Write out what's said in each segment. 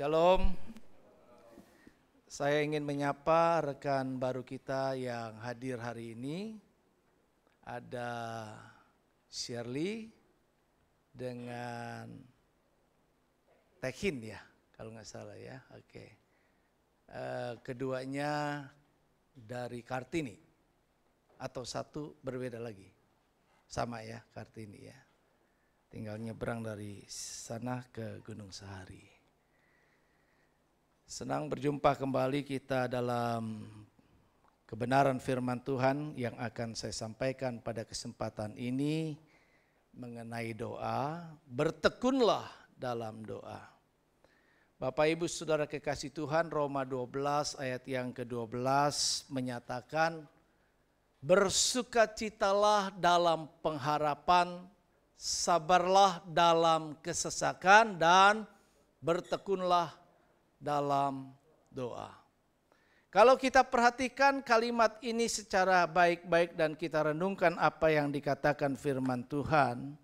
Shalom, saya ingin menyapa rekan baru kita yang hadir hari ini. Ada Shirley dengan Tekin ya, kalau nggak salah ya. Oke. Keduanya dari Kartini atau satu berbeda lagi? Sama ya, Kartini ya. Tinggal nyebrang dari sana ke Gunung Sahari. Senang berjumpa kembali kita dalam kebenaran firman Tuhan yang akan saya sampaikan pada kesempatan ini mengenai doa. Bertekunlah dalam doa. Bapak Ibu Saudara kekasih Tuhan, Roma 12 ayat yang ke-12 menyatakan, bersukacitalah dalam pengharapan, sabarlah dalam kesesakan, dan bertekunlah dalam doa. Kalau kita perhatikan kalimat ini secara baik-baik dan kita renungkan apa yang dikatakan firman Tuhan,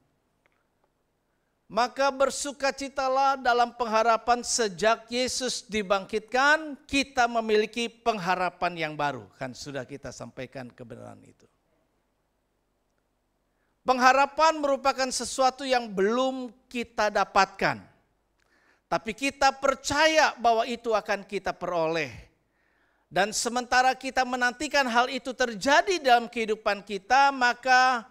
maka bersukacitalah dalam pengharapan. Sejak Yesus dibangkitkan, kita memiliki pengharapan yang baru. Kan sudah kita sampaikan kebenaran itu. Pengharapan merupakan sesuatu yang belum kita dapatkan. Tapi kita percaya bahwa itu akan kita peroleh. Dan sementara kita menantikan hal itu terjadi dalam kehidupan kita, maka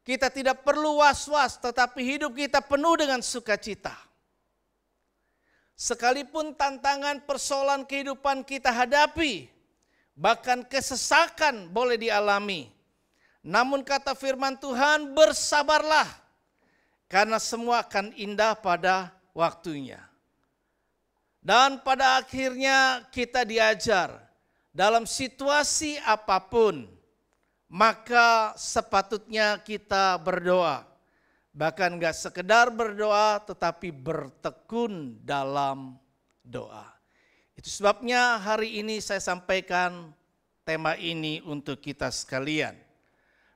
kita tidak perlu was-was, tetapi hidup kita penuh dengan sukacita. Sekalipun tantangan persoalan kehidupan kita hadapi, bahkan kesesakan boleh dialami. Namun kata firman Tuhan, bersabarlah, karena semua akan indah pada waktunya. Dan pada akhirnya kita diajar dalam situasi apapun, maka sepatutnya kita berdoa. Bahkan gak sekedar berdoa, tetapi bertekun dalam doa. Itu sebabnya hari ini saya sampaikan tema ini untuk kita sekalian.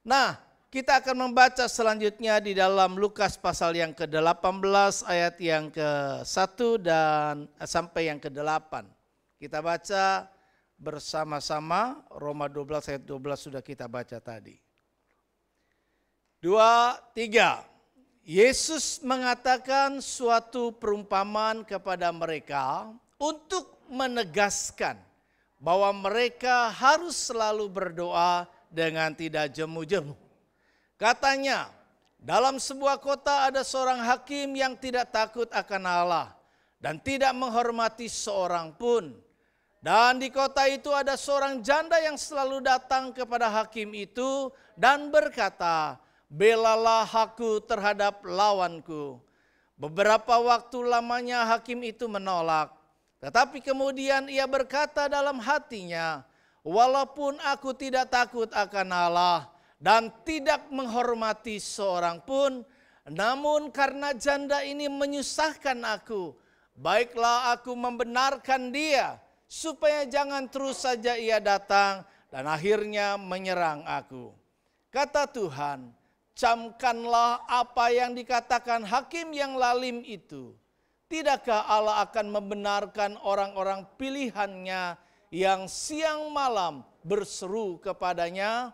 Nah, kita akan membaca selanjutnya di dalam Lukas pasal yang ke-18 ayat yang ke-1 dan sampai yang ke-8. Kita baca bersama-sama. Roma 12 ayat 12 sudah kita baca tadi. 2, 3. Yesus mengatakan suatu perumpamaan kepada mereka untuk menegaskan bahwa mereka harus selalu berdoa dengan tidak jemu-jemu. Katanya, dalam sebuah kota ada seorang hakim yang tidak takut akan Allah dan tidak menghormati seorang pun. Dan di kota itu ada seorang janda yang selalu datang kepada hakim itu dan berkata, belalah aku terhadap lawanku. Beberapa waktu lamanya hakim itu menolak. Tetapi kemudian ia berkata dalam hatinya, walaupun aku tidak takut akan Allah dan tidak menghormati seorang pun, namun karena janda ini menyusahkan aku, baiklah aku membenarkan dia, supaya jangan terus saja ia datang dan akhirnya menyerang aku. Kata Tuhan, camkanlah apa yang dikatakan hakim yang lalim itu. Tidakkah Allah akan membenarkan orang-orang pilihannya yang siang malam berseru kepadanya?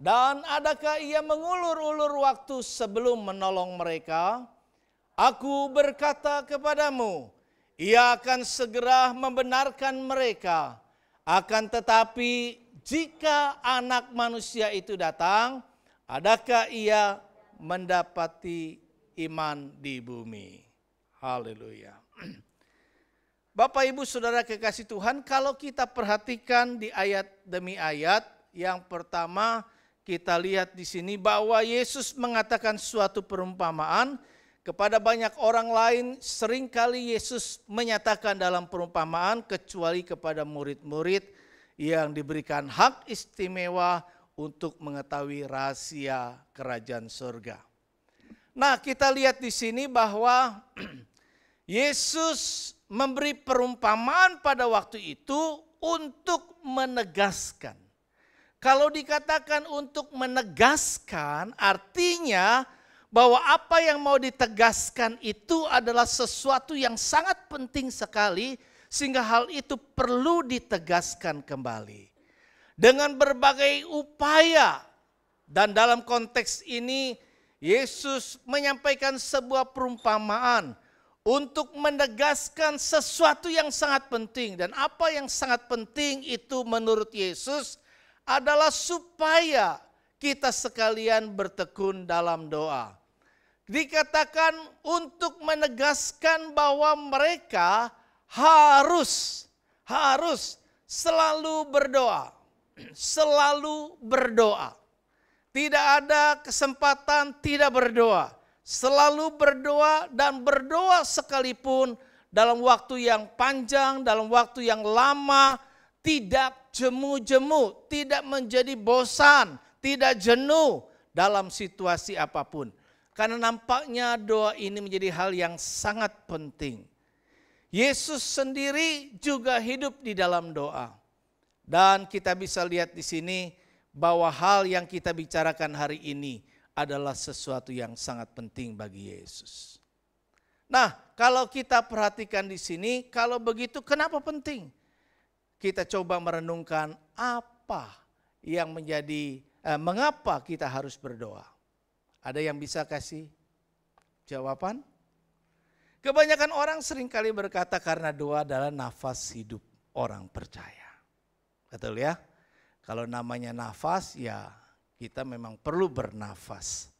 Dan adakah ia mengulur-ulur waktu sebelum menolong mereka? Aku berkata kepadamu, ia akan segera membenarkan mereka. Akan tetapi jika Anak Manusia itu datang, adakah ia mendapati iman di bumi? Haleluya. Bapak Ibu Saudara kekasih Tuhan, kalau kita perhatikan di ayat demi ayat, yang pertama kita lihat di sini bahwa Yesus mengatakan suatu perumpamaan kepada banyak orang lain. Seringkali Yesus menyatakan dalam perumpamaan kecuali kepada murid-murid yang diberikan hak istimewa untuk mengetahui rahasia kerajaan surga. Nah, kita lihat di sini bahwa Yesus memberi perumpamaan pada waktu itu untuk menegaskan. Kalau dikatakan untuk menegaskan, artinya bahwa apa yang mau ditegaskan itu adalah sesuatu yang sangat penting sekali, sehingga hal itu perlu ditegaskan kembali. Dengan berbagai upaya, dan dalam konteks ini Yesus menyampaikan sebuah perumpamaan untuk menegaskan sesuatu yang sangat penting. Dan apa yang sangat penting itu menurut Yesus adalah supaya kita sekalian bertekun dalam doa. Dikatakan untuk menegaskan bahwa mereka harus selalu berdoa. Selalu berdoa. Tidak ada kesempatan tidak berdoa. Selalu berdoa dan berdoa sekalipun dalam waktu yang panjang, dalam waktu yang lama, tidak jemu-jemu, tidak menjadi bosan, tidak jenuh dalam situasi apapun. Karena nampaknya doa ini menjadi hal yang sangat penting. Yesus sendiri juga hidup di dalam doa. Dan kita bisa lihat di sini bahwa hal yang kita bicarakan hari ini adalah sesuatu yang sangat penting bagi Yesus. Nah, kalau kita perhatikan di sini, kalau begitu kenapa penting? Kita coba merenungkan apa yang menjadi, mengapa kita harus berdoa. Ada yang bisa kasih jawaban? Kebanyakan orang seringkali berkata karena doa adalah nafas hidup orang percaya. Betul ya? Kalau namanya nafas, ya kita memang perlu bernafas.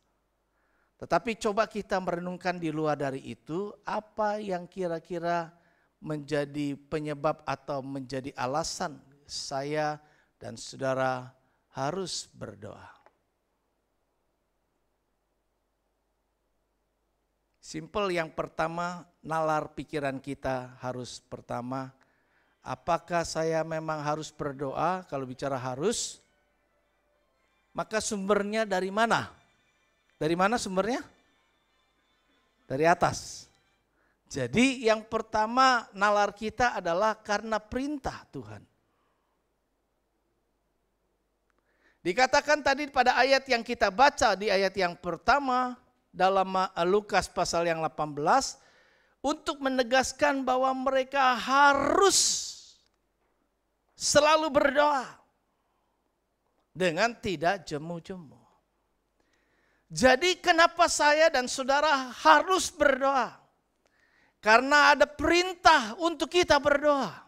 Tetapi coba kita merenungkan di luar dari itu, apa yang kira-kira menjadi penyebab atau menjadi alasan saya dan saudara harus berdoa. Simple, yang pertama, nalar pikiran kita harus pertama, apakah saya memang harus berdoa? Kalau bicara harus, maka sumbernya dari mana? Dari mana sumbernya? Dari atas. Jadi yang pertama nalar kita adalah karena perintah Tuhan. Dikatakan tadi pada ayat yang kita baca di ayat yang pertama dalam Lukas pasal yang 18, untuk menegaskan bahwa mereka harus selalu berdoa dengan tidak jemu-jemu. Jadi kenapa saya dan saudara harus berdoa? Karena ada perintah untuk kita berdoa.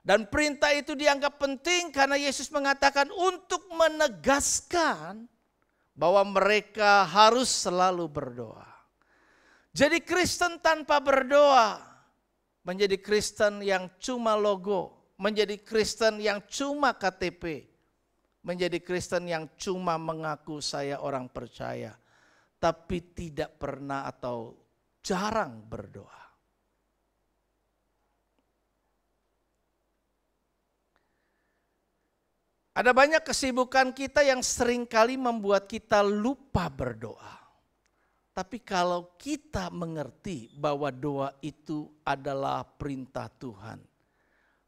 Dan perintah itu dianggap penting karena Yesus mengatakan untuk menegaskan bahwa mereka harus selalu berdoa. Jadi Kristen tanpa berdoa menjadi Kristen yang cuma logo, menjadi Kristen yang cuma KTP, menjadi Kristen yang cuma mengaku saya orang percaya, tapi tidak pernah atau jarang berdoa. Ada banyak kesibukan kita yang seringkali membuat kita lupa berdoa. Tapi kalau kita mengerti bahwa doa itu adalah perintah Tuhan,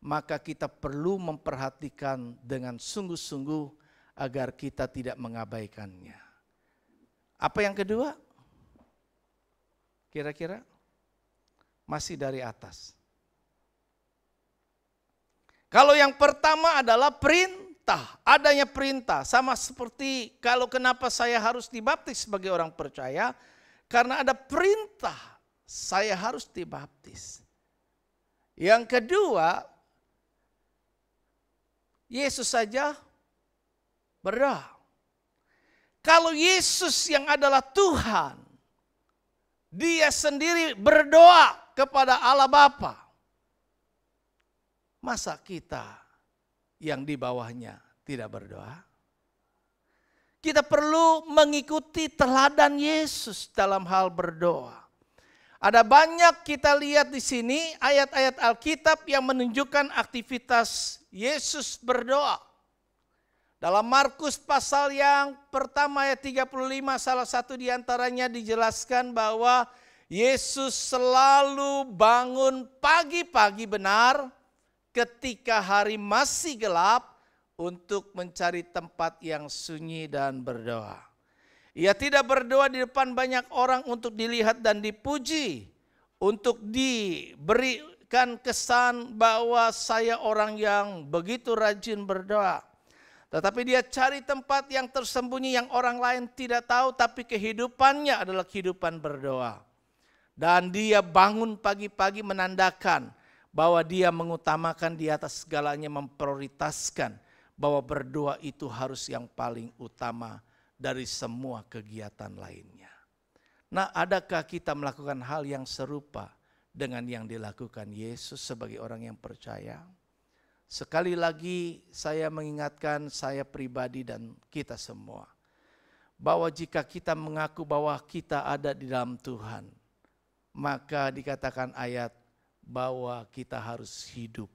maka kita perlu memperhatikan dengan sungguh-sungguh agar kita tidak mengabaikannya. Apa yang kedua? Kira-kira? Masih dari atas. Kalau yang pertama adalah perintah, adanya perintah. Sama seperti kalau kenapa saya harus dibaptis sebagai orang percaya, karena ada perintah saya harus dibaptis. Yang kedua, Yesus saja berdoa. Kalau Yesus yang adalah Tuhan, dia sendiri berdoa kepada Allah Bapa. Masa kita yang di bawahnya tidak berdoa? Kita perlu mengikuti teladan Yesus dalam hal berdoa. Ada banyak kita lihat di sini ayat-ayat Alkitab yang menunjukkan aktivitas Yesus berdoa. Dalam Markus pasal yang pertama ayat 35, salah satu diantaranya dijelaskan bahwa Yesus selalu bangun pagi-pagi benar ketika hari masih gelap untuk mencari tempat yang sunyi dan berdoa. Ia tidak berdoa di depan banyak orang untuk dilihat dan dipuji, untuk diberikan kesan bahwa saya orang yang begitu rajin berdoa. Tetapi dia cari tempat yang tersembunyi yang orang lain tidak tahu, tapi kehidupannya adalah kehidupan berdoa. Dan dia bangun pagi-pagi menandakan bahwa dia mengutamakan di atas segalanya, memprioritaskan bahwa berdoa itu harus yang paling utama dari semua kegiatan lainnya. Nah, adakah kita melakukan hal yang serupa dengan yang dilakukan Yesus sebagai orang yang percaya? Sekali lagi saya mengingatkan saya pribadi dan kita semua, bahwa jika kita mengaku bahwa kita ada di dalam Tuhan, maka dikatakan ayat bahwa kita harus hidup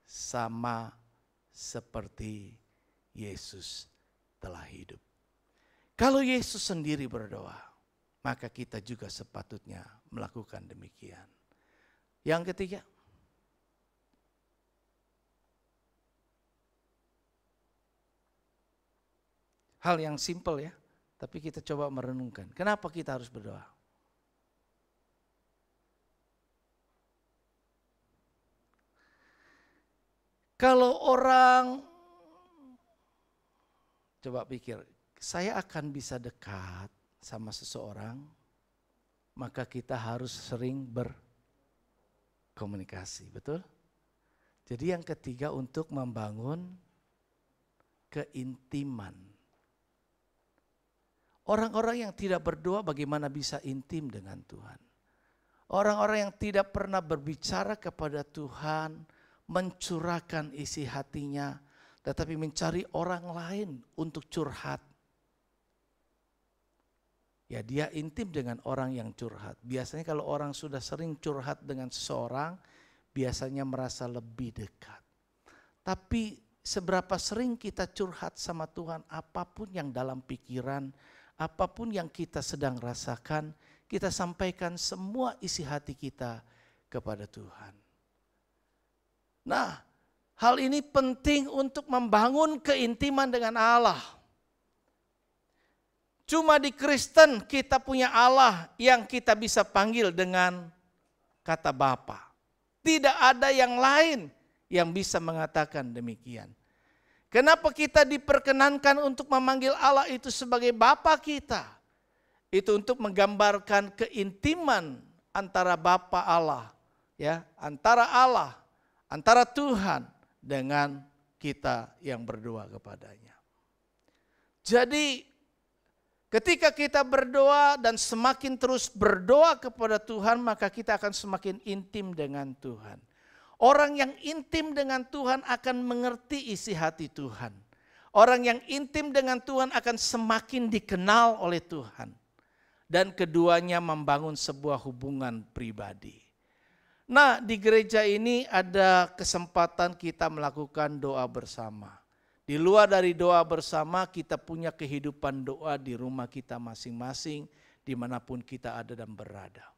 sama seperti Yesus telah hidup. Kalau Yesus sendiri berdoa, maka kita juga sepatutnya melakukan demikian. Yang ketiga, hal yang simpel ya, tapi kita coba merenungkan. Kenapa kita harus berdoa? Kalau orang, coba pikir, saya akan bisa dekat sama seseorang, maka kita harus sering berkomunikasi, betul? Jadi yang ketiga, untuk membangun keintiman. Orang-orang yang tidak berdoa bagaimana bisa intim dengan Tuhan? Orang-orang yang tidak pernah berbicara kepada Tuhan, mencurahkan isi hatinya, tetapi mencari orang lain untuk curhat. Ya, dia intim dengan orang yang curhat. Biasanya kalau orang sudah sering curhat dengan seseorang, biasanya merasa lebih dekat. Tapi seberapa sering kita curhat sama Tuhan, apapun yang dalam pikiran, apapun yang kita sedang rasakan, kita sampaikan semua isi hati kita kepada Tuhan. Nah, hal ini penting untuk membangun keintiman dengan Allah. Cuma di Kristen kita punya Allah yang kita bisa panggil dengan kata Bapa. Tidak ada yang lain yang bisa mengatakan demikian. Kenapa kita diperkenankan untuk memanggil Allah itu sebagai Bapa kita? Itu untuk menggambarkan keintiman antara Bapa Allah, ya, antara Tuhan dengan kita yang berdoa kepadanya. Jadi ketika kita berdoa dan semakin terus berdoa kepada Tuhan, maka kita akan semakin intim dengan Tuhan. Orang yang intim dengan Tuhan akan mengerti isi hati Tuhan. Orang yang intim dengan Tuhan akan semakin dikenal oleh Tuhan. Dan keduanya membangun sebuah hubungan pribadi. Nah, di gereja ini ada kesempatan kita melakukan doa bersama. Di luar dari doa bersama, kita punya kehidupan doa di rumah kita masing-masing, dimanapun kita ada dan berada.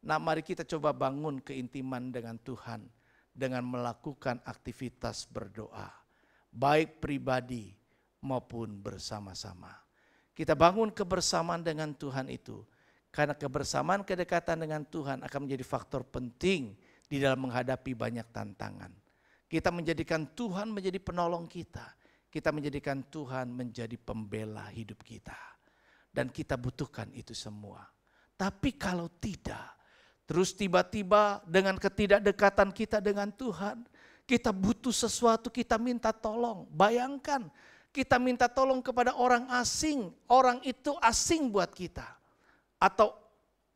Nah, mari kita coba bangun keintiman dengan Tuhan dengan melakukan aktivitas berdoa, baik pribadi maupun bersama-sama. Kita bangun kebersamaan dengan Tuhan itu. Karena kebersamaan, kedekatan dengan Tuhan akan menjadi faktor penting di dalam menghadapi banyak tantangan. Kita menjadikan Tuhan menjadi penolong kita. Kita menjadikan Tuhan menjadi pembela hidup kita. Dan kita butuhkan itu semua. Tapi kalau tidak, terus tiba-tiba dengan ketidakdekatan kita dengan Tuhan, kita butuh sesuatu, kita minta tolong. Bayangkan, kita minta tolong kepada orang asing. Orang itu asing buat kita. Atau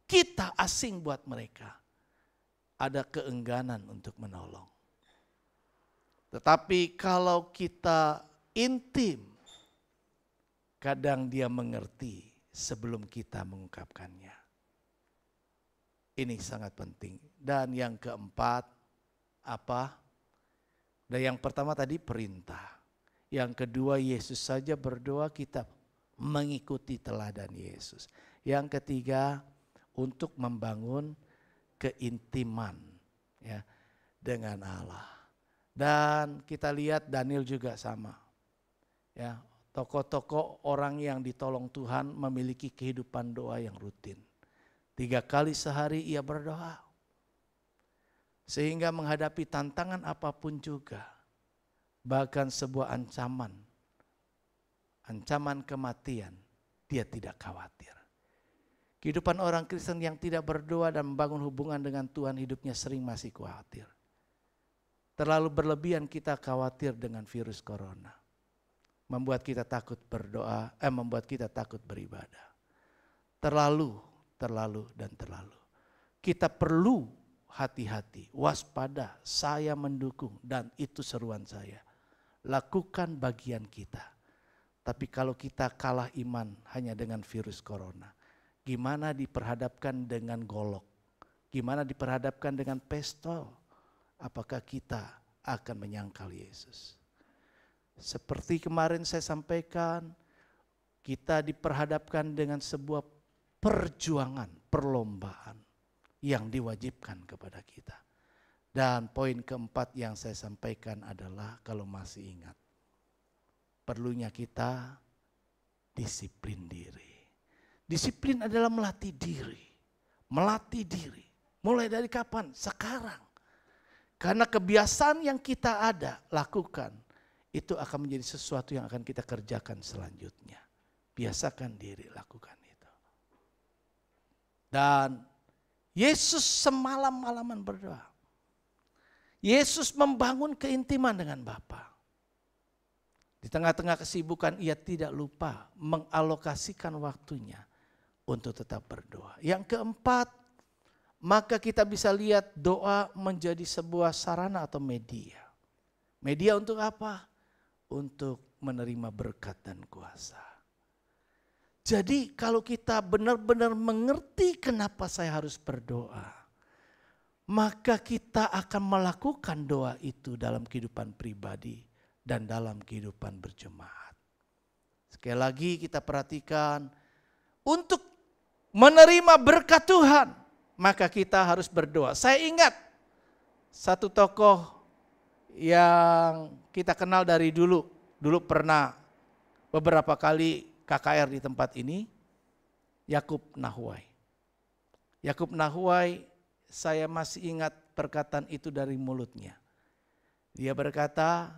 kita asing buat mereka. Ada keengganan untuk menolong. Tetapi kalau kita intim, kadang dia mengerti sebelum kita mengungkapkannya. Ini sangat penting. Dan yang keempat, apa? Dan yang pertama tadi perintah. Yang kedua, Yesus saja berdoa, kita mengikuti teladan Yesus. Yang ketiga, untuk membangun keintiman, ya, dengan Allah. Dan kita lihat Daniel juga sama. Ya, Tokoh-tokoh orang yang ditolong Tuhan memiliki kehidupan doa yang rutin. 3 kali sehari ia berdoa. Sehingga menghadapi tantangan apapun juga, bahkan sebuah ancaman kematian, dia tidak khawatir. Kehidupan orang Kristen yang tidak berdoa dan membangun hubungan dengan Tuhan, hidupnya sering masih khawatir. Terlalu berlebihan kita khawatir dengan virus corona. Membuat kita takut berdoa, membuat kita takut beribadah. Terlalu. Kita perlu hati-hati, waspada, saya mendukung dan itu seruan saya. Lakukan bagian kita. Tapi kalau kita kalah iman hanya dengan virus corona, gimana diperhadapkan dengan golok? Gimana diperhadapkan dengan pistol? Apakah kita akan menyangkal Yesus? Seperti kemarin saya sampaikan, kita diperhadapkan dengan sebuah perjuangan, perlombaan yang diwajibkan kepada kita. Dan poin keempat yang saya sampaikan adalah, kalau masih ingat, perlunya kita disiplin diri. Disiplin adalah melatih diri. Melatih diri. Mulai dari kapan? Sekarang. Karena kebiasaan yang kita lakukan, itu akan menjadi sesuatu yang akan kita kerjakan selanjutnya. Biasakan diri lakukan itu. Dan Yesus semalam-malaman berdoa. Yesus membangun keintiman dengan Bapa. Di tengah-tengah kesibukan ia tidak lupa mengalokasikan waktunya untuk tetap berdoa. Yang keempat, maka kita bisa lihat doa menjadi sebuah sarana atau media. Media untuk apa? Untuk menerima berkat dan kuasa. Jadi kalau kita benar-benar mengerti kenapa saya harus berdoa, maka kita akan melakukan doa itu dalam kehidupan pribadi dan dalam kehidupan berjemaat. Sekali lagi kita perhatikan, untuk menerima berkat Tuhan, maka kita harus berdoa. Saya ingat satu tokoh yang kita kenal dari dulu pernah beberapa kali KKR di tempat ini, Yakub Nahway. Yakub Nahway, saya masih ingat perkataan itu dari mulutnya. Dia berkata,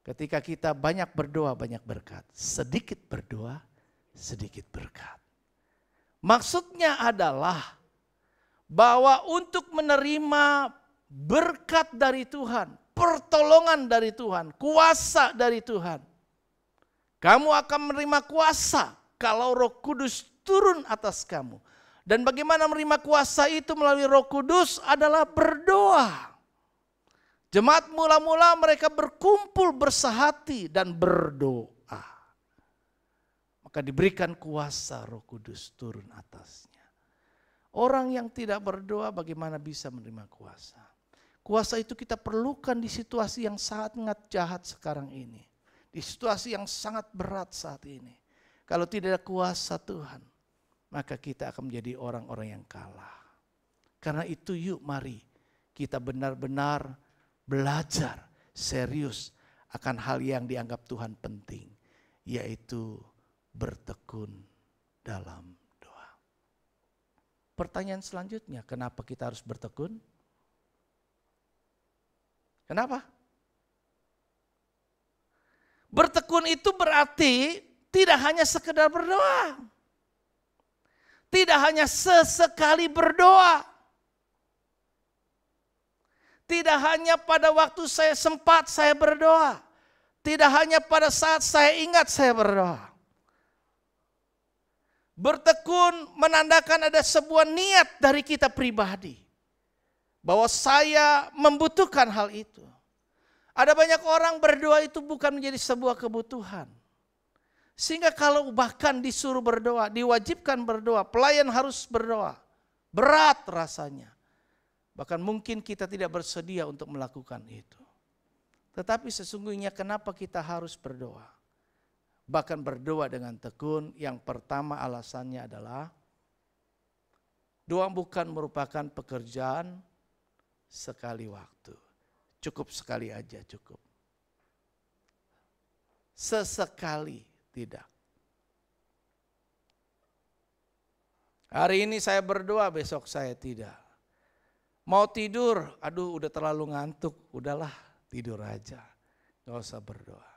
ketika kita banyak berdoa, banyak berkat. Sedikit berdoa, sedikit berkat. Maksudnya adalah bahwa untuk menerima berkat dari Tuhan, pertolongan dari Tuhan, kuasa dari Tuhan, kamu akan menerima kuasa kalau Roh Kudus turun atas kamu. Dan bagaimana menerima kuasa itu melalui Roh Kudus adalah berdoa. Jemaat mula-mula mereka berkumpul bersehati dan berdoa. Maka diberikan kuasa Roh Kudus turun atasnya. Orang yang tidak berdoa bagaimana bisa menerima kuasa? Kuasa itu kita perlukan di situasi yang sangat jahat sekarang ini. Di situasi yang sangat berat saat ini. Kalau tidak ada kuasa Tuhan, maka kita akan menjadi orang-orang yang kalah. Karena itu yuk mari kita benar-benar belajar serius akan hal yang dianggap Tuhan penting. Yaitu bertekun dalam doa. Pertanyaan selanjutnya, kenapa kita harus bertekun? Kenapa? Bertekun itu berarti tidak hanya sekedar berdoa. Tidak hanya sesekali berdoa. Tidak hanya pada waktu saya sempat saya berdoa. Tidak hanya pada saat saya ingat saya berdoa. Bertekun menandakan ada sebuah niat dari kita pribadi. Bahwa saya membutuhkan hal itu. Ada banyak orang berdoa itu bukan menjadi sebuah kebutuhan. Sehingga kalau bahkan disuruh berdoa, diwajibkan berdoa, pelayan harus berdoa. Berat rasanya. Bahkan mungkin kita tidak bersedia untuk melakukan itu. Tetapi sesungguhnya kenapa kita harus berdoa? Bahkan berdoa dengan tekun, yang pertama alasannya adalah doa bukan merupakan pekerjaan sekali waktu. Cukup sekali aja cukup. Sesekali, Tidak. Hari ini saya berdoa, besok saya tidak. Mau tidur, aduh udah terlalu ngantuk, udahlah tidur aja. Gak usah berdoa.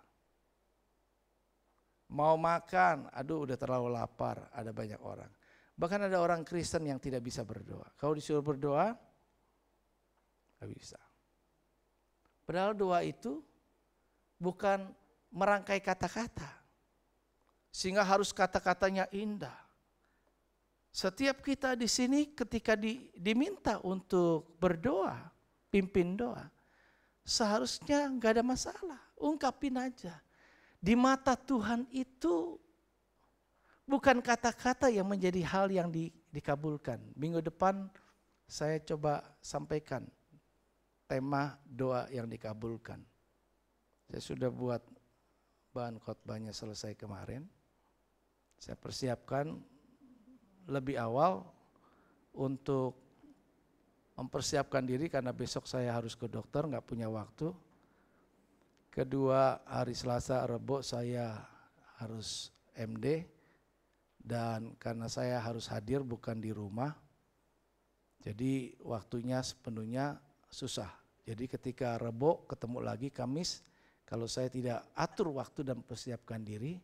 Mau makan, aduh udah terlalu lapar, ada banyak orang. Bahkan ada orang Kristen yang tidak bisa berdoa. Kalau disuruh berdoa, gak bisa. Padahal doa itu bukan merangkai kata-kata. Sehingga harus kata-katanya indah. Setiap kita di sini ketika diminta untuk berdoa, pimpin doa, seharusnya gak ada masalah, ungkapin aja. Di mata Tuhan itu bukan kata-kata yang menjadi hal yang dikabulkan. Minggu depan saya coba sampaikan tema doa yang dikabulkan. Saya sudah buat bahan khotbahnya selesai kemarin. Saya persiapkan lebih awal untuk mempersiapkan diri karena besok saya harus ke dokter, gak punya waktu. Kedua, hari Selasa, Rebo saya harus MD dan karena saya harus hadir bukan di rumah, jadi waktunya sepenuhnya susah. Jadi ketika Rebo ketemu lagi Kamis, kalau saya tidak atur waktu dan persiapkan diri,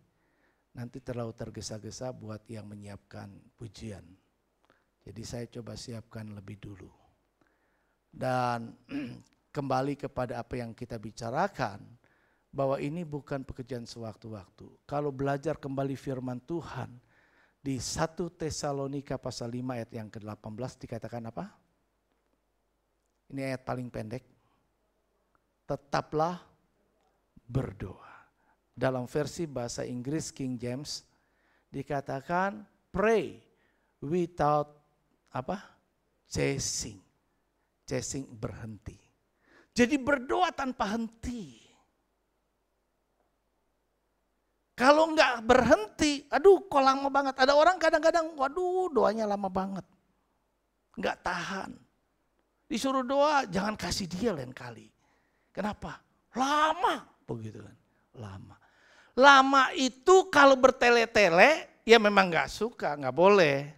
nanti terlalu tergesa-gesa buat yang menyiapkan pujian. Jadi saya coba siapkan lebih dulu. Dan kembali kepada apa yang kita bicarakan, bahwa ini bukan pekerjaan sewaktu-waktu. Kalau belajar kembali firman Tuhan, di 1 Tesalonika pasal 5 ayat yang ke-18 dikatakan apa? Ini ayat paling pendek. Tetaplah berdoa. Dalam versi bahasa Inggris King James dikatakan pray without apa? Ceasing. Ceasing berhenti. Jadi berdoa tanpa henti. Kalau enggak berhenti, aduh kok lama banget. Ada orang kadang-kadang, waduh doanya lama banget. Enggak tahan. Disuruh doa, jangan kasih dia lain kali. Kenapa? Lama, begitu kan. Lama. Lama itu kalau bertele-tele, ya memang enggak suka, enggak boleh.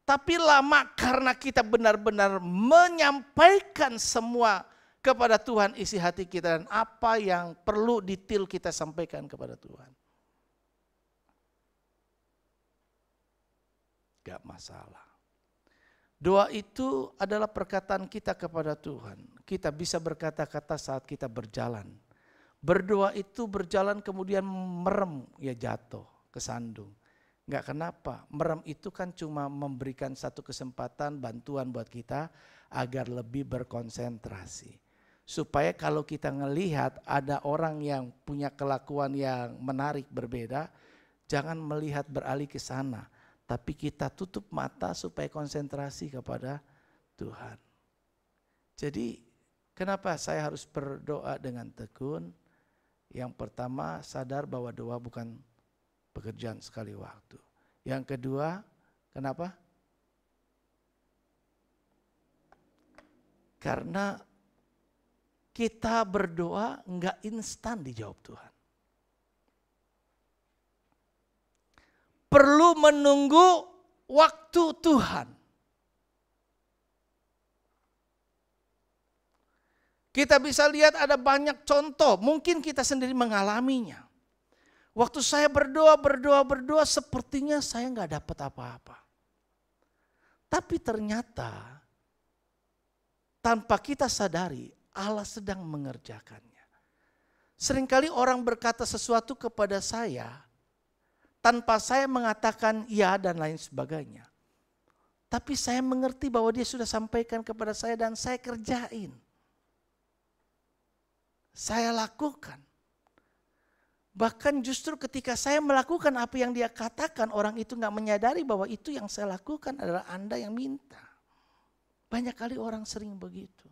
Tapi lama karena kita benar-benar menyampaikan semua kepada Tuhan isi hati kita dan apa yang perlu detail kita sampaikan kepada Tuhan. Gak masalah. Doa itu adalah perkataan kita kepada Tuhan. Kita bisa berkata-kata saat kita berjalan. Berdoa itu berjalan kemudian merem, ya jatuh, kesandung. Gak kenapa, merem itu kan cuma memberikan satu kesempatan bantuan buat kita agar lebih berkonsentrasi. Supaya kalau kita ngelihat ada orang yang punya kelakuan yang menarik berbeda, jangan melihat beralih ke sana. Tapi kita tutup mata supaya konsentrasi kepada Tuhan. Jadi kenapa saya harus berdoa dengan tekun? Yang pertama sadar bahwa doa bukan pekerjaan sekali waktu. Yang kedua, kenapa? Karena kita berdoa enggak instan dijawab Tuhan. Perlu menunggu waktu Tuhan. Kita bisa lihat ada banyak contoh, mungkin kita sendiri mengalaminya. Waktu saya berdoa sepertinya saya enggak dapat apa-apa. Tapi ternyata tanpa kita sadari Allah sedang mengerjakannya. Seringkali orang berkata sesuatu kepada saya tanpa saya mengatakan ya dan lain sebagainya. Tapi saya mengerti bahwa dia sudah sampaikan kepada saya dan saya kerjain. Saya lakukan. Bahkan justru ketika saya melakukan apa yang dia katakan, orang itu gak menyadari bahwa itu yang saya lakukan adalah Anda yang minta. Banyak kali orang sering begitu.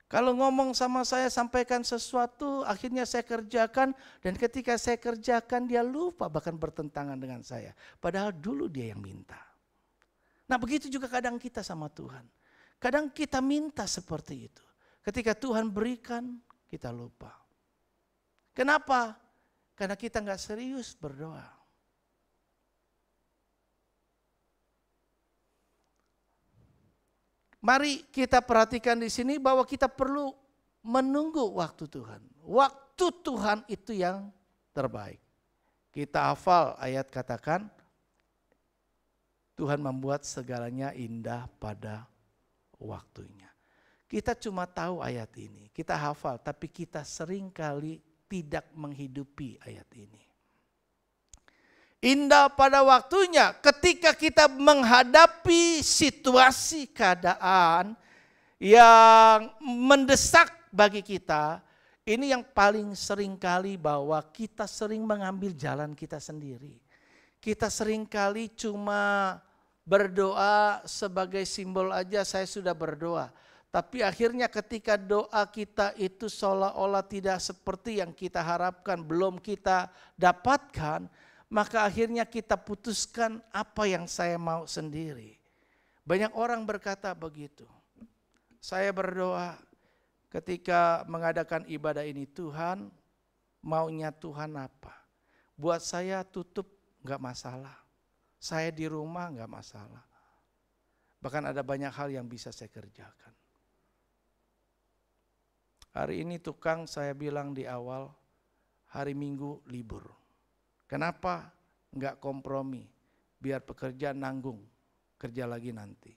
Kalau ngomong sama saya sampaikan sesuatu, akhirnya saya kerjakan dan ketika saya kerjakan dia lupa bahkan bertentangan dengan saya. Padahal dulu dia yang minta. Nah begitu juga kadang kita sama Tuhan. Kadang kita minta seperti itu. Ketika Tuhan berikan, kita lupa. Kenapa? Karena kita nggak serius berdoa. Mari kita perhatikan di sini bahwa kita perlu menunggu waktu Tuhan. Waktu Tuhan itu yang terbaik. Kita hafal ayat katakan, Tuhan membuat segalanya indah pada waktunya. Kita cuma tahu ayat ini, kita hafal, tapi kita seringkali tidak menghidupi ayat ini. Indah pada waktunya ketika kita menghadapi situasi keadaan yang mendesak bagi kita. Ini yang paling sering kali bahwa kita sering mengambil jalan kita sendiri. Kita sering kali cuma berdoa sebagai simbol aja, saya sudah berdoa. Tapi akhirnya ketika doa kita itu seolah-olah tidak seperti yang kita harapkan, belum kita dapatkan, maka akhirnya kita putuskan apa yang saya mau sendiri. Banyak orang berkata begitu. Saya berdoa ketika mengadakan ibadah ini, Tuhan maunya Tuhan apa? Buat saya tutup gak masalah. Saya di rumah gak masalah. Bahkan ada banyak hal yang bisa saya kerjakan. Hari ini tukang saya bilang di awal, hari Minggu libur. Kenapa? Enggak kompromi, biar pekerja nanggung, kerja lagi nanti.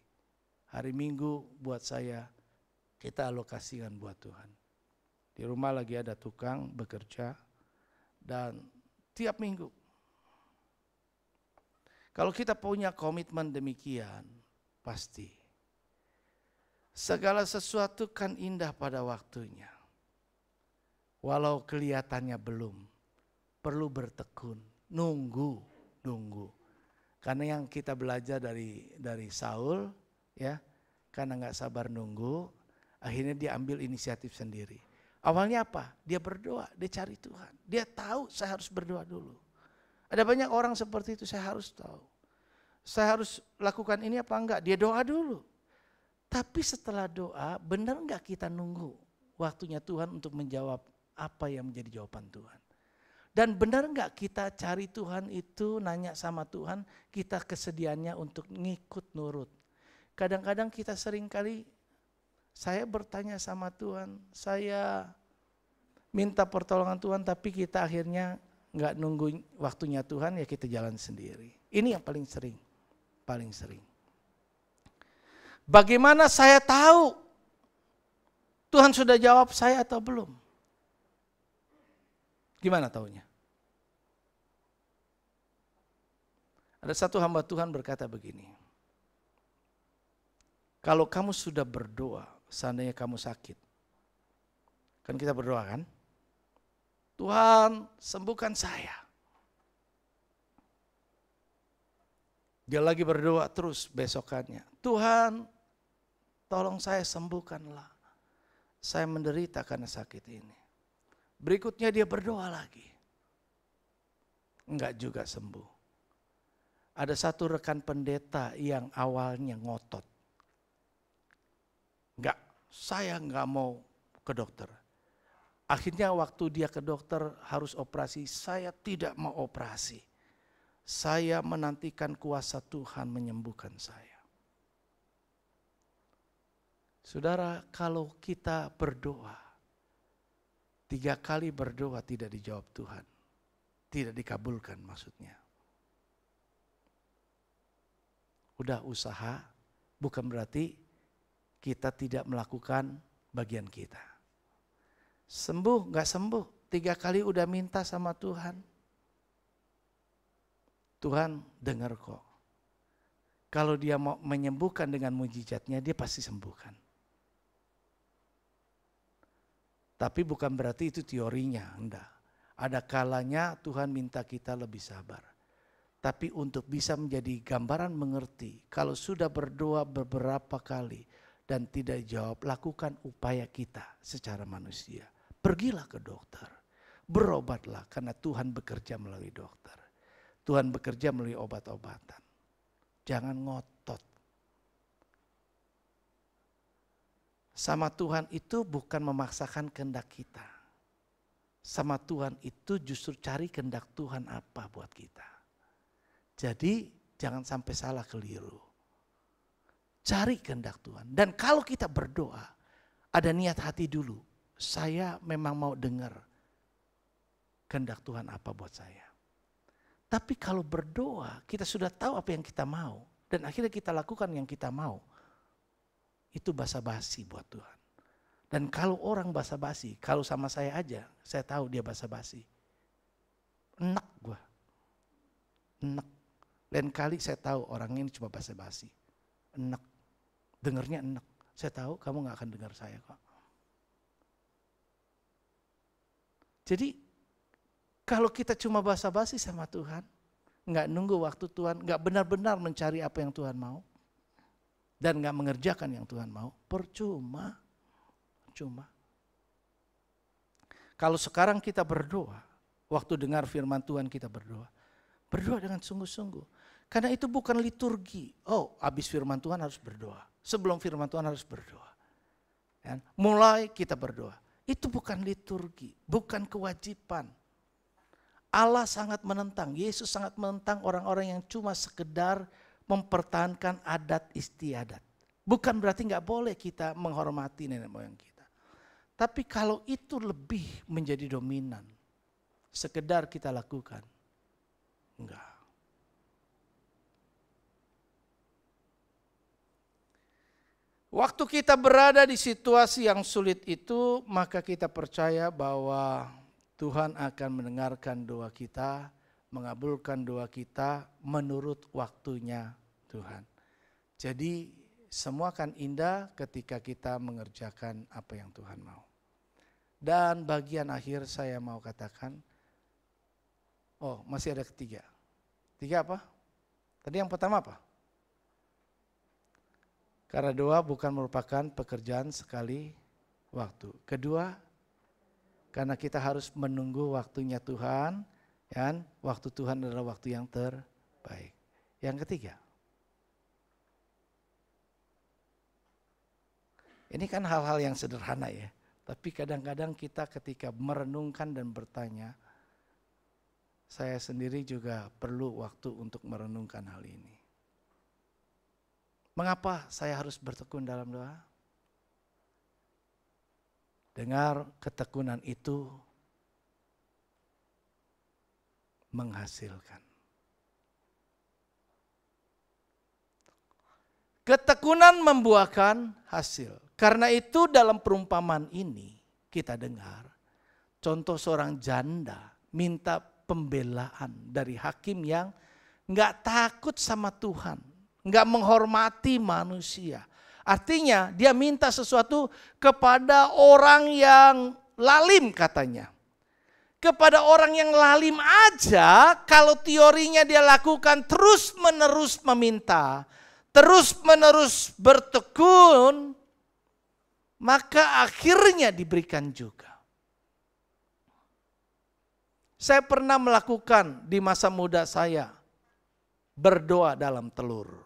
Hari Minggu buat saya, kita alokasikan buat Tuhan. Di rumah lagi ada tukang bekerja, dan tiap minggu. Kalau kita punya komitmen demikian, pasti. Segala sesuatu kan indah pada waktunya. Walau kelihatannya belum. Perlu bertekun, nunggu. Karena yang kita belajar dari Saul, ya, karena nggak sabar nunggu, akhirnya dia ambil inisiatif sendiri. Awalnya apa? Dia berdoa, dia cari Tuhan. Dia tahu saya harus berdoa dulu. Ada banyak orang seperti itu, saya harus tahu. Saya harus lakukan ini apa enggak? Dia doa dulu. Tapi setelah doa, benar enggak kita nunggu waktunya Tuhan untuk menjawab apa yang menjadi jawaban Tuhan? Dan benar enggak kita cari Tuhan itu, nanya sama Tuhan, kita kesediaannya untuk ngikut nurut. Kadang-kadang kita seringkali, saya bertanya sama Tuhan, saya minta pertolongan Tuhan, tapi kita akhirnya enggak nunggu waktunya Tuhan, ya kita jalan sendiri. Ini yang paling sering. Bagaimana saya tahu Tuhan sudah jawab saya atau belum? Gimana taunya? Ada satu hamba Tuhan berkata begini, kalau kamu sudah berdoa, seandainya kamu sakit, kan kita berdoa kan, Tuhan sembuhkan saya. Dia lagi berdoa terus besokannya, Tuhan tolong saya sembuhkanlah, saya menderita karena sakit ini. Berikutnya dia berdoa lagi, enggak juga sembuh. Ada satu rekan pendeta yang awalnya ngotot. Saya enggak mau ke dokter. Akhirnya waktu dia ke dokter harus operasi, saya tidak mau operasi. Saya menantikan kuasa Tuhan menyembuhkan saya. Saudara, kalau kita berdoa, 3 kali berdoa tidak dijawab Tuhan. Tidak dikabulkan maksudnya. Udah usaha, bukan berarti kita tidak melakukan bagian kita. Sembuh, gak sembuh, 3 kali udah minta sama Tuhan. Tuhan dengar kok. Kalau dia mau menyembuhkan dengan mujizatnya, dia pasti sembuhkan. Tapi bukan berarti itu teorinya, enggak. Ada kalanya Tuhan minta kita lebih sabar. Tapi untuk bisa menjadi gambaran mengerti, kalau sudah berdoa beberapa kali dan tidak jawab, lakukan upaya kita secara manusia. Pergilah ke dokter, berobatlah karena Tuhan bekerja melalui dokter. Tuhan bekerja melalui obat-obatan. Jangan ngotot. Sama Tuhan itu bukan memaksakan kehendak kita. sama Tuhan itu justru cari kehendak Tuhan apa buat kita. Jadi jangan sampai salah keliru. Cari kehendak Tuhan. Dan kalau kita berdoa, ada niat hati dulu. Saya memang mau dengar kehendak Tuhan apa buat saya. Tapi kalau berdoa, kita sudah tahu apa yang kita mau. Dan akhirnya kita lakukan yang kita mau. Itu basa-basi buat Tuhan. Dan kalau orang basa-basi, kalau sama saya aja, saya tahu dia basa-basi. Enak gue. Enak. Lain kali saya tahu orang ini cuma basa-basi. Enak. Dengernya enak. Saya tahu kamu gak akan dengar saya kok. Jadi kalau kita cuma basa-basi sama Tuhan, gak nunggu waktu Tuhan, gak benar-benar mencari apa yang Tuhan mau, dan gak mengerjakan yang Tuhan mau, percuma. Kalau sekarang kita berdoa, waktu dengar firman Tuhan kita berdoa dengan sungguh-sungguh. Karena itu bukan liturgi. Oh, habis firman Tuhan harus berdoa. Sebelum firman Tuhan harus berdoa. Dan mulai kita berdoa. Itu bukan liturgi, bukan kewajiban. Allah sangat menentang, Yesus sangat menentang orang-orang yang cuma sekedar mempertahankan adat istiadat. Bukan berarti nggak boleh kita menghormati nenek moyang kita. Tapi kalau itu lebih menjadi dominan, sekedar kita lakukan, enggak. Waktu kita berada di situasi yang sulit itu, maka kita percaya bahwa Tuhan akan mendengarkan doa kita, mengabulkan doa kita menurut waktunya Tuhan. Jadi semua akan indah ketika kita mengerjakan apa yang Tuhan mau. Dan bagian akhir saya mau katakan, oh masih ada ketiga. Tiga apa? Tadi yang pertama apa? Karena doa bukan merupakan pekerjaan sekali waktu. Kedua, karena kita harus menunggu waktunya Tuhan, dan waktu Tuhan adalah waktu yang terbaik. Yang ketiga, ini kan hal-hal yang sederhana ya. Tapi kadang-kadang kita ketika merenungkan dan bertanya, saya sendiri juga perlu waktu untuk merenungkan hal ini. Mengapa saya harus bertekun dalam doa? Dengar, ketekunan itu menghasilkan. Ketekunan membuahkan hasil. Karena itu dalam perumpamaan ini kita dengar contoh seorang janda minta pembelaan dari hakim yang gak takut sama Tuhan, gak menghormati manusia. Artinya dia minta sesuatu kepada orang yang lalim katanya. Kepada orang yang lalim aja kalau teorinya dia lakukan terus menerus meminta, terus menerus bertekun, maka akhirnya diberikan juga. Saya pernah melakukan di masa muda saya berdoa dalam telur.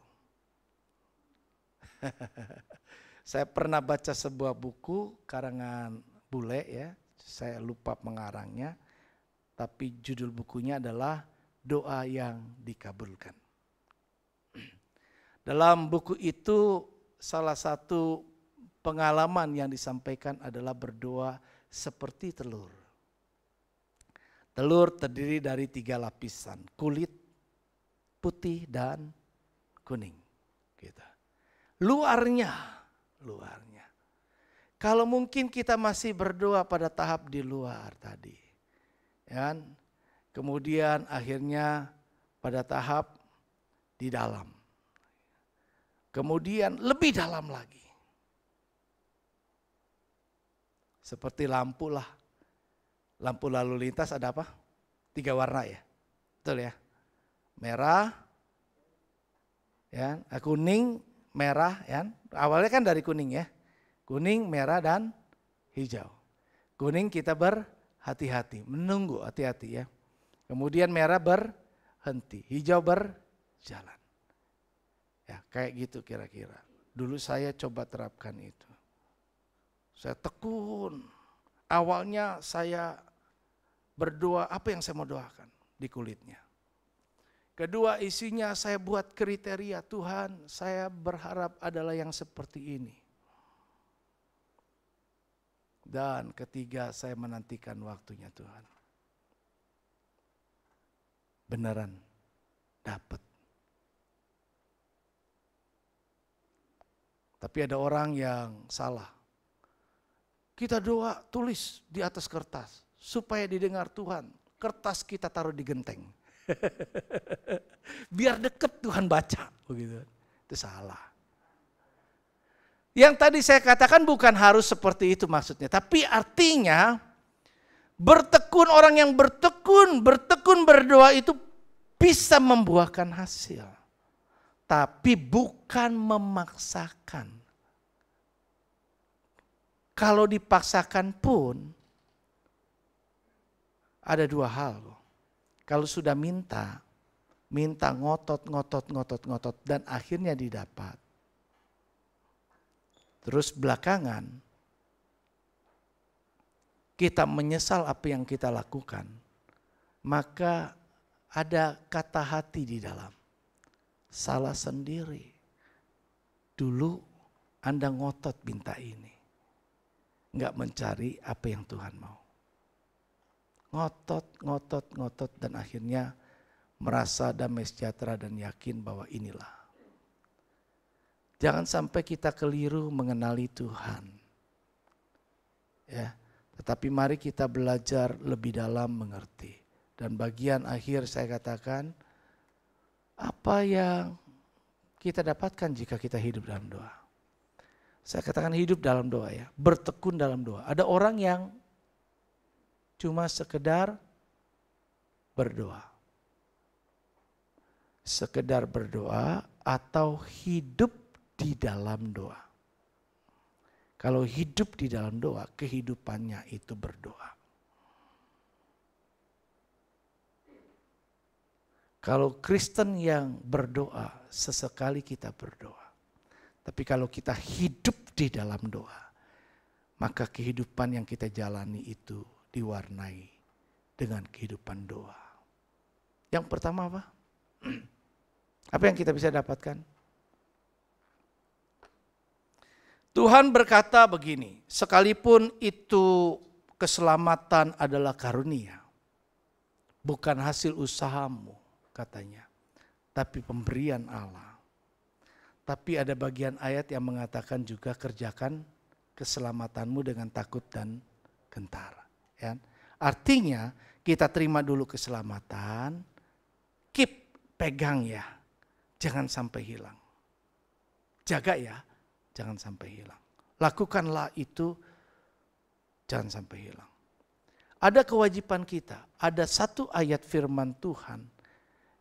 Saya pernah baca sebuah buku karangan bule ya, saya lupa pengarangnya, tapi judul bukunya adalah Doa yang Dikabulkan. Dalam buku itu salah satu pengalaman yang disampaikan adalah berdoa seperti telur. Telur terdiri dari 3 lapisan, kulit, putih, dan kuning. Gitu. Luarnya. Kalau mungkin kita masih berdoa pada tahap di luar tadi. Ya, kemudian akhirnya pada tahap di dalam. Kemudian lebih dalam lagi. Seperti lampu lah. Lampu lalu lintas ada apa? 3 warna ya. Betul ya? Merah, ya, kuning, merah, ya. Awalnya kan dari kuning ya. Kuning, merah, dan hijau. Kuning kita berhati-hati, menunggu hati-hati ya. Kemudian merah berhenti, hijau berjalan. Ya, kayak gitu kira-kira. Dulu saya coba terapkan itu. Saya tekun. Awalnya saya berdoa apa yang saya mau doakan di kulitnya. Kedua, isinya saya buat kriteria, Tuhan saya berharap adalah yang seperti ini. Dan ketiga, saya menantikan waktunya Tuhan. Beneran dapat. Tapi ada orang yang salah. Kita doa tulis di atas kertas supaya didengar Tuhan. Kertas kita taruh di genteng. Biar deket Tuhan baca. Begitu. Itu salah. Yang tadi saya katakan bukan harus seperti itu maksudnya. Tapi artinya bertekun, orang yang bertekun berdoa itu bisa membuahkan hasil. Tapi bukan memaksakan. Kalau dipaksakan pun ada dua hal. Kalau sudah minta ngotot dan akhirnya didapat. Terus belakangan kita menyesal apa yang kita lakukan, maka ada kata hati di dalam. Salah sendiri. Dulu Anda ngotot minta ini. Enggak mencari apa yang Tuhan mau. Ngotot dan akhirnya merasa damai sejahtera dan yakin bahwa inilah. Jangan sampai kita keliru mengenali Tuhan. Ya, tetapi mari kita belajar lebih dalam mengerti. Dan bagian akhir saya katakan, apa yang kita dapatkan jika kita hidup dalam doa? Saya katakan hidup dalam doa ya, bertekun dalam doa. Ada orang yang cuma sekedar berdoa. Sekedar berdoa atau hidup di dalam doa. Kalau hidup di dalam doa, kehidupannya itu berdoa. Kalau Kristen yang berdoa, sesekali kita berdoa. Tapi kalau kita hidup di dalam doa, maka kehidupan yang kita jalani itu diwarnai dengan kehidupan doa. Yang pertama apa? Apa yang kita bisa dapatkan? Tuhan berkata begini, sekalipun itu keselamatan adalah karunia, bukan hasil usahamu katanya, tapi pemberian Allah. Tapi ada bagian ayat yang mengatakan juga kerjakan keselamatanmu dengan takut dan gentar. Ya. Artinya kita terima dulu keselamatan, pegang ya, jangan sampai hilang. Jaga ya, jangan sampai hilang. Lakukanlah itu, jangan sampai hilang. Ada kewajiban kita, ada satu ayat firman Tuhan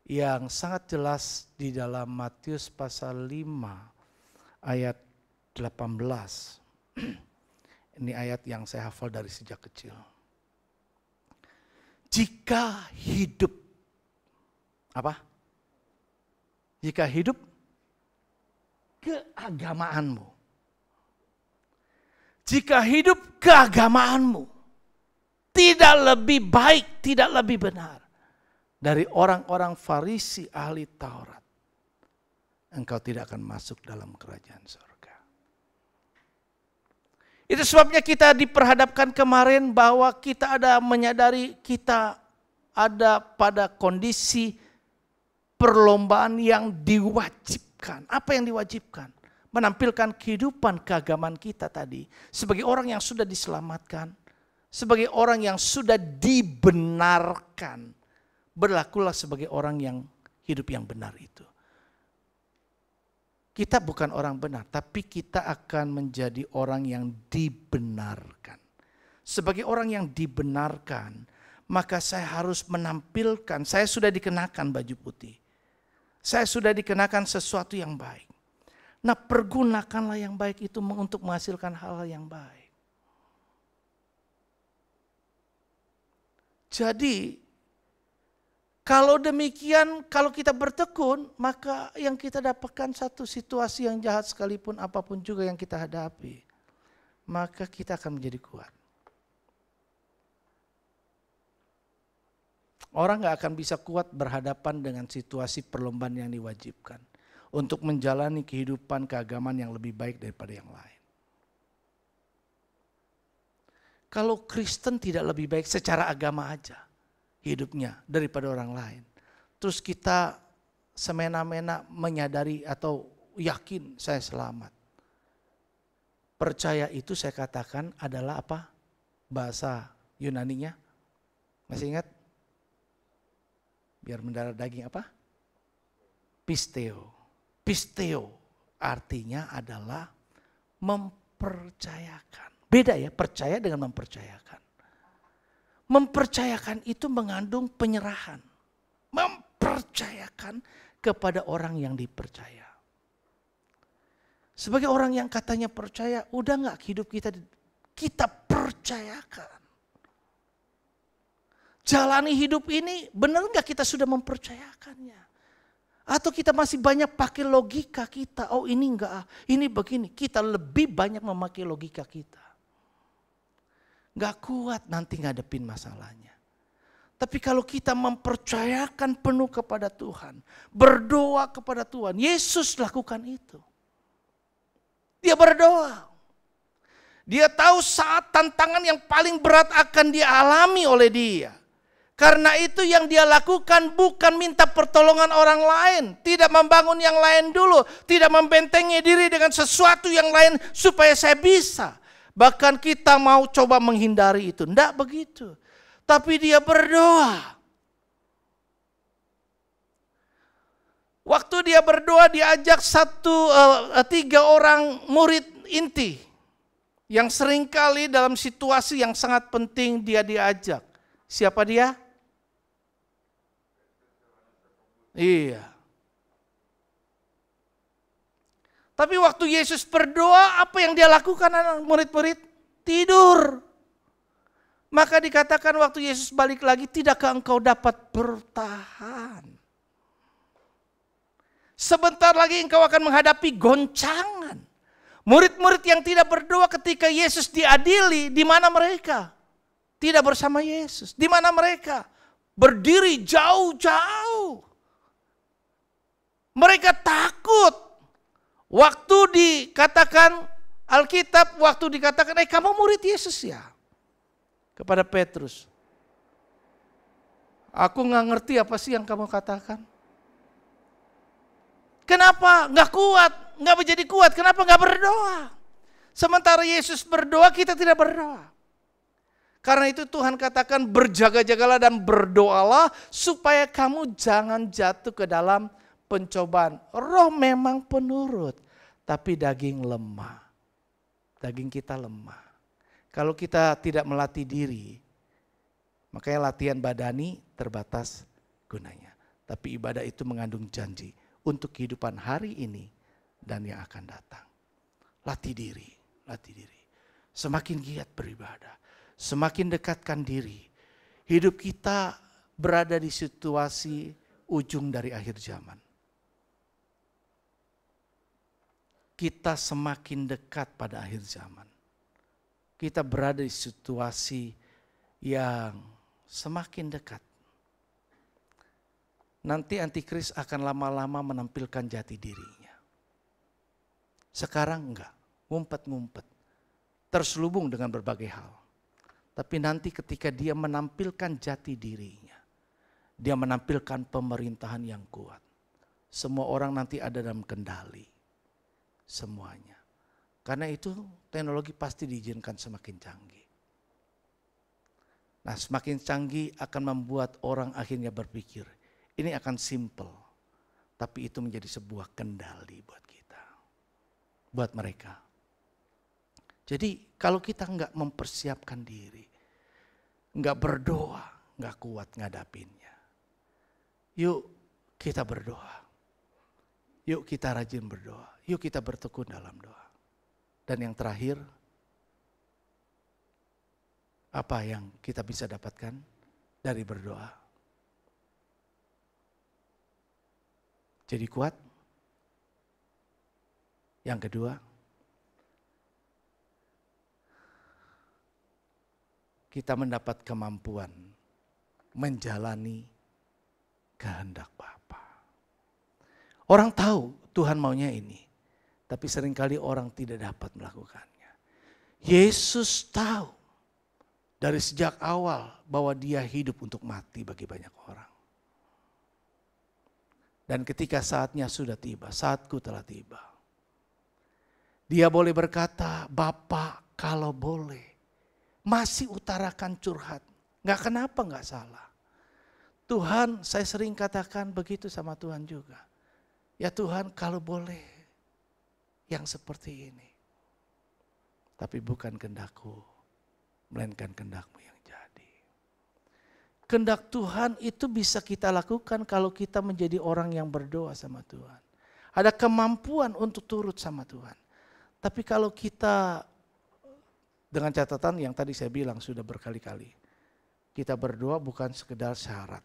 yang sangat jelas di dalam Matius pasal 5 ayat 18. Ini ayat yang saya hafal dari sejak kecil. Jika hidup, apa? Jika hidup keagamaanmu. Jika hidup keagamaanmu tidak lebih baik, tidak lebih benar dari orang-orang Farisi ahli Taurat, engkau tidak akan masuk dalam kerajaan surga. Itu sebabnya kita diperhadapkan kemarin bahwa kita ada menyadari kita ada pada kondisi perlombaan yang diwajibkan. Apa yang diwajibkan? Menampilkan kehidupan keagamaan kita tadi sebagai orang yang sudah diselamatkan, sebagai orang yang sudah dibenarkan. Berlakulah sebagai orang yang hidup yang benar itu. Kita bukan orang benar, tapi kita akan menjadi orang yang dibenarkan. Sebagai orang yang dibenarkan, maka saya harus menampilkan, saya sudah dikenakan baju putih. Saya sudah dikenakan sesuatu yang baik. Nah, pergunakanlah yang baik itu untuk menghasilkan hal-hal yang baik. Jadi, kalau demikian, kalau kita bertekun, maka yang kita dapatkan satu situasi yang jahat sekalipun apapun juga yang kita hadapi, maka kita akan menjadi kuat. Orang gak akan bisa kuat berhadapan dengan situasi perlombaan yang diwajibkan untuk menjalani kehidupan keagamaan yang lebih baik daripada yang lain. Kalau Kristen tidak lebih baik secara agama aja hidupnya daripada orang lain, terus kita semena-mena menyadari atau yakin saya selamat. Percaya itu saya katakan adalah apa? Bahasa Yunaninya. Masih ingat? Biar mendarah daging apa? Pisteo. Pisteo artinya adalah mempercayakan. Beda ya, percaya dengan mempercayakan. Mempercayakan itu mengandung penyerahan. Mempercayakan kepada orang yang dipercaya. Sebagai orang yang katanya percaya, udah gak hidup kita percayakan. Jalani hidup ini benar gak kita sudah mempercayakannya? Atau kita masih banyak pakai logika kita, oh ini enggak, ini begini. Kita lebih banyak memakai logika kita. Gak kuat nanti ngadepin masalahnya. Tapi kalau kita mempercayakan penuh kepada Tuhan, berdoa kepada Tuhan, Yesus lakukan itu. Dia berdoa. Dia tahu saat tantangan yang paling berat akan dialami oleh dia. Karena itu yang dia lakukan bukan minta pertolongan orang lain. Tidak membangun yang lain dulu. Tidak membentengi diri dengan sesuatu yang lain supaya saya bisa. Bahkan kita mau coba menghindari itu. Tidak begitu. Tapi dia berdoa. Waktu dia berdoa diajak 3 orang murid inti. Yang seringkali dalam situasi yang sangat penting dia diajak. Siapa dia? Iya. Tapi waktu Yesus berdoa, apa yang dia lakukan anak murid-murid? Tidur. Maka dikatakan waktu Yesus balik lagi, tidakkah engkau dapat bertahan? Sebentar lagi engkau akan menghadapi goncangan. Murid-murid yang tidak berdoa ketika Yesus diadili, di mana mereka? Tidak bersama Yesus. Di mana mereka? Berdiri jauh-jauh. Mereka takut. Waktu dikatakan Alkitab, waktu dikatakan, kamu murid Yesus ya? Kepada Petrus. Aku gak ngerti apa sih yang kamu katakan. Kenapa gak kuat? Gak menjadi kuat, kenapa gak berdoa? Sementara Yesus berdoa, kita tidak berdoa. Karena itu Tuhan katakan berjaga-jagalah dan berdoalah supaya kamu jangan jatuh ke dalam pencobaan. Roh memang penurut, tapi daging lemah. Daging kita lemah. Kalau kita tidak melatih diri, makanya latihan badani terbatas gunanya. Tapi ibadah itu mengandung janji untuk kehidupan hari ini dan yang akan datang. Latih diri, latih diri. Semakin giat beribadah, semakin dekatkan diri. Hidup kita berada di situasi ujung dari akhir zaman. Kita semakin dekat pada akhir zaman. Kita berada di situasi yang semakin dekat. Nanti antikris akan lama-lama menampilkan jati dirinya. Sekarang enggak, ngumpet-ngumpet. Terselubung dengan berbagai hal. Tapi nanti ketika dia menampilkan jati dirinya, dia menampilkan pemerintahan yang kuat. Semua orang nanti ada dalam kendali. Semuanya. Karena itu teknologi pasti diizinkan semakin canggih. Nah, semakin canggih akan membuat orang akhirnya berpikir, ini akan simple. Tapi itu menjadi sebuah kendali buat kita. Buat mereka. Jadi kalau kita enggak mempersiapkan diri, enggak berdoa, enggak kuat ngadapinnya. Yuk kita berdoa. Yuk kita rajin berdoa. Yuk kita bertekun dalam doa. Dan yang terakhir, apa yang kita bisa dapatkan dari berdoa? Jadi kuat. Yang kedua, kita mendapat kemampuan menjalani kehendak Bapa. Orang tahu Tuhan maunya ini, tapi seringkali orang tidak dapat melakukannya. Yesus tahu dari sejak awal bahwa dia hidup untuk mati bagi banyak orang. Dan ketika saatnya sudah tiba, saatku telah tiba. Dia boleh berkata, Bapa kalau boleh, masih utarakan curhat. Gak kenapa gak salah. Tuhan, saya sering katakan begitu sama Tuhan juga. Ya Tuhan kalau boleh yang seperti ini. Tapi bukan kehendakku, melainkan kehendak-Mu yang jadi. Kehendak Tuhan itu bisa kita lakukan kalau kita menjadi orang yang berdoa sama Tuhan. Ada kemampuan untuk turut sama Tuhan. Tapi kalau kita, dengan catatan yang tadi saya bilang sudah berkali-kali. Kita berdoa bukan sekedar syarat.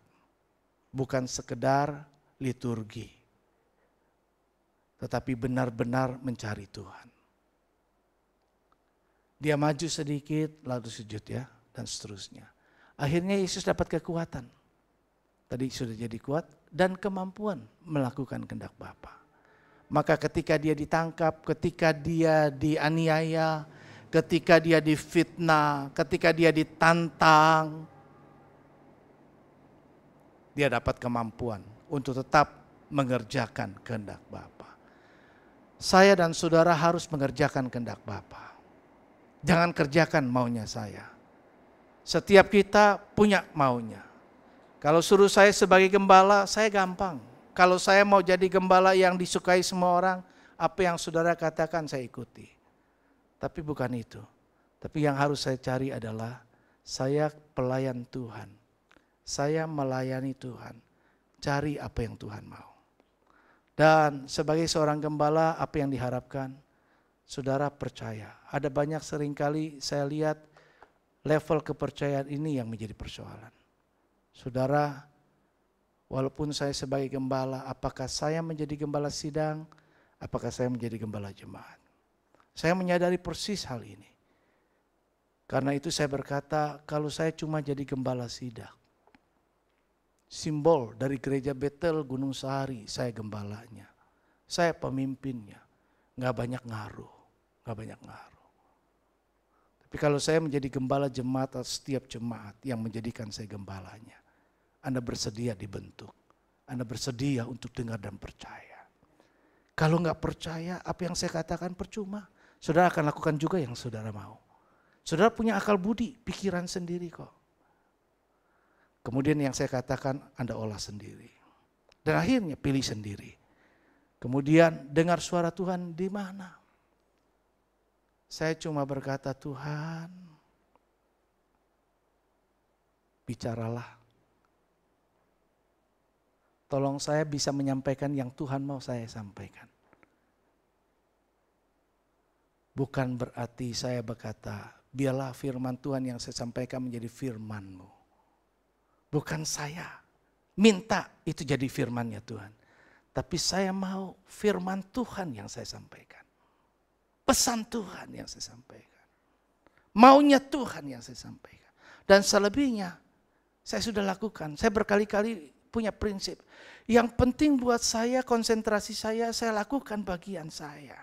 Bukan sekedar liturgi. Tetapi benar-benar mencari Tuhan. Dia maju sedikit lalu sujud ya dan seterusnya. Akhirnya Yesus dapat kekuatan. Tadi sudah jadi kuat dan kemampuan melakukan kehendak Bapa. Maka ketika dia ditangkap, ketika dia dianiaya, ketika dia difitnah, ketika dia ditantang, dia dapat kemampuan untuk tetap mengerjakan kehendak Bapa. Saya dan saudara harus mengerjakan kehendak Bapa. Jangan kerjakan maunya saya. Setiap kita punya maunya. Kalau suruh saya sebagai gembala, saya gampang. Kalau saya mau jadi gembala yang disukai semua orang, apa yang saudara katakan saya ikuti. Tapi bukan itu. Tapi yang harus saya cari adalah saya pelayan Tuhan. Saya melayani Tuhan, cari apa yang Tuhan mau. Dan sebagai seorang gembala apa yang diharapkan? Saudara percaya. Ada banyak seringkali saya lihat level kepercayaan ini yang menjadi persoalan. Saudara, walaupun saya sebagai gembala, apakah saya menjadi gembala sidang? Apakah saya menjadi gembala jemaat? Saya menyadari persis hal ini. Karena itu saya berkata, kalau saya cuma jadi gembala sidang, simbol dari gereja Betel Gunung Sahari, saya gembalanya. Saya pemimpinnya. Gak banyak ngaruh. Tapi kalau saya menjadi gembala jemaat atau setiap jemaat yang menjadikan saya gembalanya, Anda bersedia dibentuk. Anda bersedia untuk dengar dan percaya. Kalau gak percaya, apa yang saya katakan percuma. Saudara akan lakukan juga yang saudara mau. Saudara punya akal budi, pikiran sendiri kok. Kemudian yang saya katakan Anda olah sendiri. Dan akhirnya pilih sendiri. Kemudian dengar suara Tuhan di mana? Saya cuma berkata, Tuhan, bicaralah. Tolong saya bisa menyampaikan yang Tuhan mau saya sampaikan. Bukan berarti saya berkata, biarlah firman Tuhan yang saya sampaikan menjadi firman-Mu. Bukan saya minta itu jadi firman-Nya Tuhan. Tapi saya mau firman Tuhan yang saya sampaikan. Pesan Tuhan yang saya sampaikan. Maunya Tuhan yang saya sampaikan. Dan selebihnya saya sudah lakukan. Saya berkali-kali punya prinsip. Yang penting buat saya, konsentrasi saya lakukan bagian saya.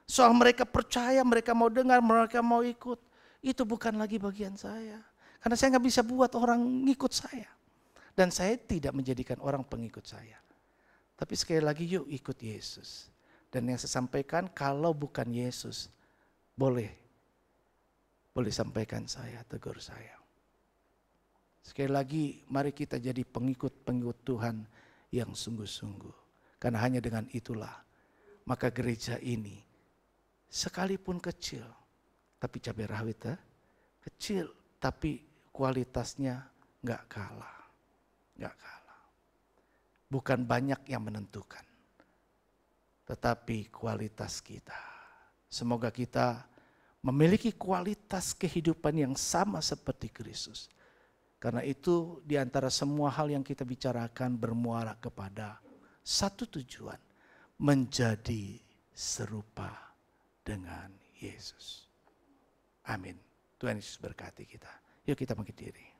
Soal mereka percaya, mereka mau dengar, mereka mau ikut. Itu bukan lagi bagian saya. Karena saya gak bisa buat orang ngikut saya. Dan saya tidak menjadikan orang pengikut saya. Tapi sekali lagi yuk ikut Yesus. Dan yang saya sampaikan kalau bukan Yesus, boleh sampaikan saya, tegur saya. Sekali lagi mari kita jadi pengikut-pengikut Tuhan yang sungguh-sungguh. Karena hanya dengan itulah maka gereja ini sekalipun kecil, tapi cabai rawit kecil, tapi kualitasnya gak kalah. Bukan banyak yang menentukan, tetapi kualitas kita. Semoga kita memiliki kualitas kehidupan yang sama seperti Kristus. Karena itu di antara semua hal yang kita bicarakan bermuara kepada satu tujuan, menjadi serupa dengan Yesus. Amin. Tuhan Yesus berkati kita. Yuk kita bangkit diri.